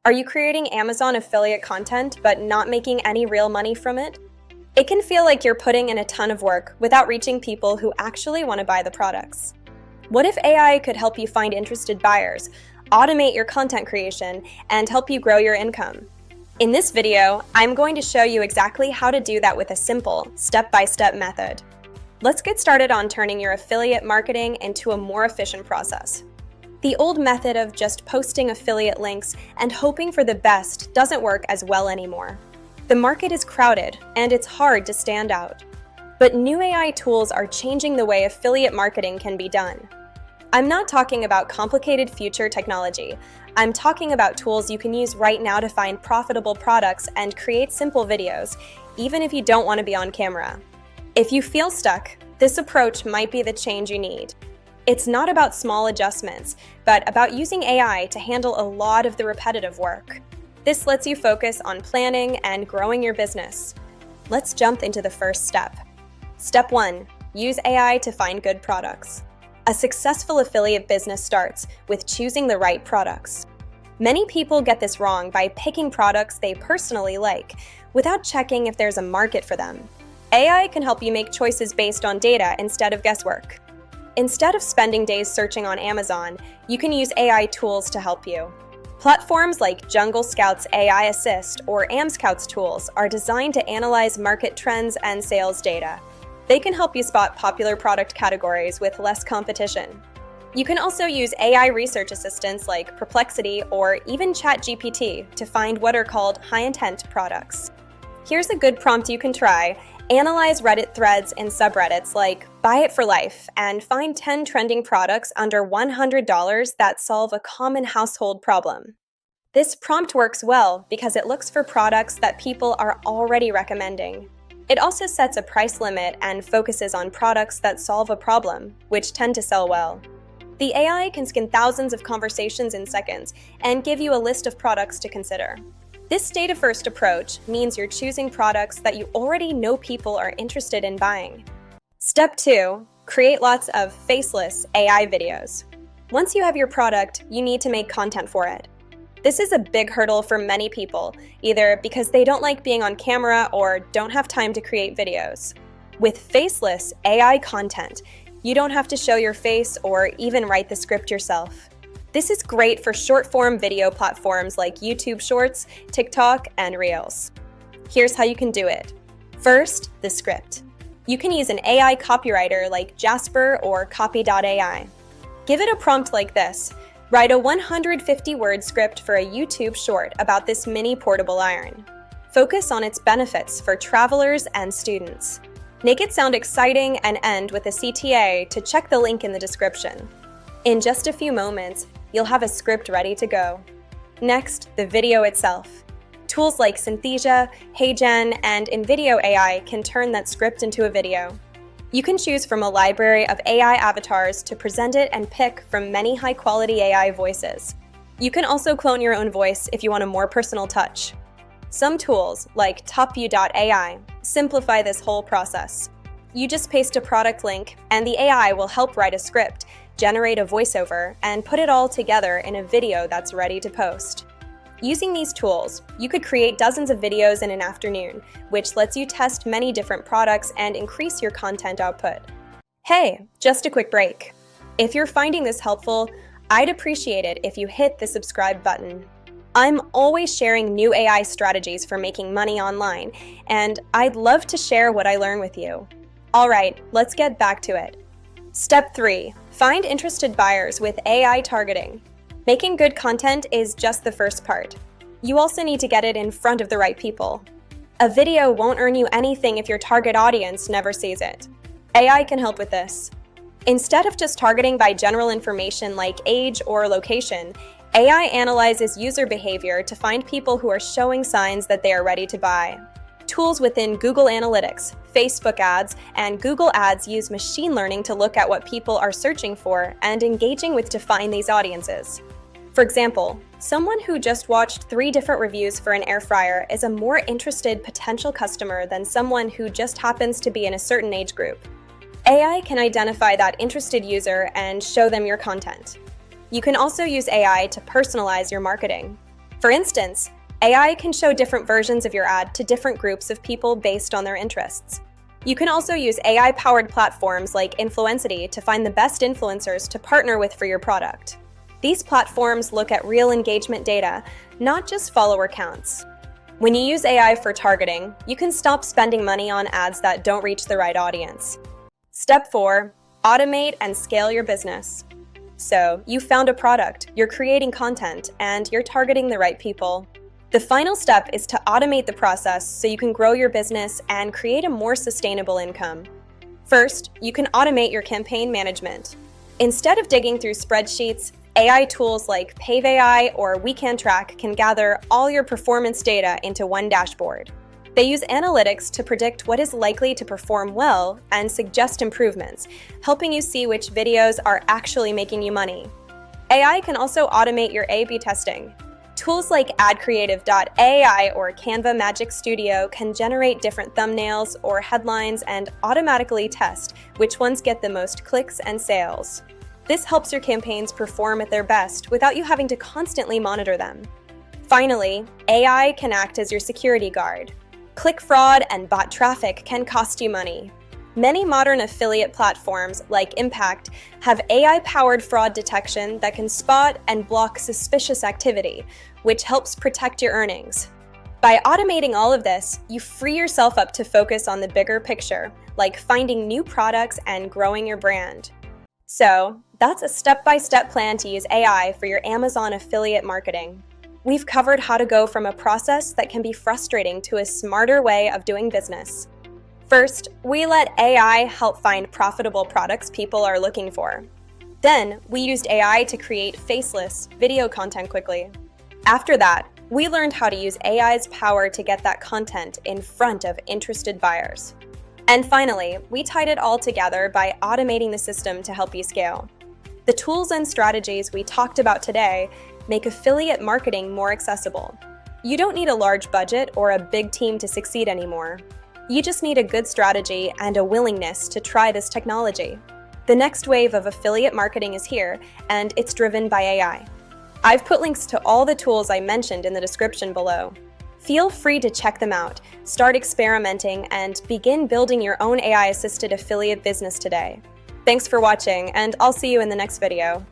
Are you creating Amazon affiliate content but not making any real money from it? It can feel like you're putting in a ton of work without reaching people who actually want to buy the products. What if AI could help you find interested buyers, automate your content creation, and help you grow your income? In this video, I'm going to show you exactly how to do that with a simple, step-by-step method. Let's get started on turning your affiliate marketing into a more efficient process. The old method of just posting affiliate links and hoping for the best doesn't work as well anymore. The market is crowded, and it's hard to stand out. But new AI tools are changing the way affiliate marketing can be done. I'm not talking about complicated future technology. I'm talking about tools you can use right now to find profitable products and create simple videos, even if you don't want to be on camera. If you feel stuck, this approach might be the change you need. It's not about small adjustments, but about using AI to handle a lot of the repetitive work. This lets you focus on planning and growing your business. Let's jump into the first step. Step 1. Use AI to find good products. A successful affiliate business starts with choosing the right products. Many people get this wrong by picking products they personally like, without checking if there's a market for them. AI can help you make choices based on data instead of guesswork. Instead of spending days searching on Amazon, you can use AI tools to help you. Platforms like Jungle Scout's AI Assist or AmScout's tools are designed to analyze market trends and sales data. They can help you spot popular product categories with less competition. You can also use AI research assistants like Perplexity or even ChatGPT to find what are called high-intent products. Here's a good prompt you can try. Analyze Reddit threads and subreddits like Buy It for Life and find 10 trending products under $100 that solve a common household problem. This prompt works well because it looks for products that people are already recommending. It also sets a price limit and focuses on products that solve a problem, which tend to sell well. The AI can scan thousands of conversations in seconds and give you a list of products to consider. This data-first approach means you're choosing products that you already know people are interested in buying. Step 2. Create lots of faceless AI videos. Once you have your product, you need to make content for it. This is a big hurdle for many people, either because they don't like being on camera or don't have time to create videos. With faceless AI content, you don't have to show your face or even write the script yourself. This is great for short-form video platforms like YouTube Shorts, TikTok, and Reels. Here's how you can do it. First, the script. You can use an AI copywriter like Jasper or Copy.ai. Give it a prompt like this. Write a 150-word script for a YouTube short about this mini portable iron. Focus on its benefits for travelers and students. Make it sound exciting and end with a CTA to check the link in the description. In just a few moments, you'll have a script ready to go. Next, the video itself. Tools like Synthesia, HeyGen, and InVideo AI can turn that script into a video. You can choose from a library of AI avatars to present it and pick from many high-quality AI voices. You can also clone your own voice if you want a more personal touch. Some tools, like TopView.ai, simplify this whole process. You just paste a product link, and the AI will help write a script, generate a voiceover, and put it all together in a video that's ready to post. Using these tools, you could create dozens of videos in an afternoon, which lets you test many different products and increase your content output. Hey, just a quick break. If you're finding this helpful, I'd appreciate it if you hit the subscribe button. I'm always sharing new AI strategies for making money online, and I'd love to share what I learn with you. All right, let's get back to it. Step 3. Find interested buyers with AI targeting. Making good content is just the first part. You also need to get it in front of the right people. A video won't earn you anything if your target audience never sees it. AI can help with this. Instead of just targeting by general information like age or location, AI analyzes user behavior to find people who are showing signs that they are ready to buy. Tools within Google Analytics, Facebook ads, and Google Ads use machine learning to look at what people are searching for and engaging with to find these audiences. For example, someone who just watched 3 different reviews for an air fryer is a more interested potential customer than someone who just happens to be in a certain age group. AI can identify that interested user and show them your content. You can also use AI to personalize your marketing. For instance, AI can show different versions of your ad to different groups of people based on their interests. You can also use AI-powered platforms like Influencity to find the best influencers to partner with for your product. These platforms look at real engagement data, not just follower counts. When you use AI for targeting, you can stop spending money on ads that don't reach the right audience. Step 4. Automate and scale your business. So, you found a product, you're creating content, and you're targeting the right people. The final step is to automate the process so you can grow your business and create a more sustainable income. First, you can automate your campaign management. Instead of digging through spreadsheets, AI tools like PaveAI or WeCanTrack can gather all your performance data into one dashboard. They use analytics to predict what is likely to perform well and suggest improvements, helping you see which videos are actually making you money. AI can also automate your A/B testing. Tools like AdCreative.ai or Canva Magic Studio can generate different thumbnails or headlines and automatically test which ones get the most clicks and sales. This helps your campaigns perform at their best without you having to constantly monitor them. Finally, AI can act as your security guard. Click fraud and bot traffic can cost you money. Many modern affiliate platforms, like Impact, have AI-powered fraud detection that can spot and block suspicious activity, which helps protect your earnings. By automating all of this, you free yourself up to focus on the bigger picture, like finding new products and growing your brand. So, that's a step-by-step plan to use AI for your Amazon affiliate marketing. We've covered how to go from a process that can be frustrating to a smarter way of doing business. First, we let AI help find profitable products people are looking for. Then, we used AI to create faceless video content quickly. After that, we learned how to use AI's power to get that content in front of interested buyers. And finally, we tied it all together by automating the system to help you scale. The tools and strategies we talked about today make affiliate marketing more accessible. You don't need a large budget or a big team to succeed anymore. You just need a good strategy and a willingness to try this technology. The next wave of affiliate marketing is here, and it's driven by AI. I've put links to all the tools I mentioned in the description below. Feel free to check them out, start experimenting, and begin building your own AI-assisted affiliate business today. Thanks for watching, and I'll see you in the next video.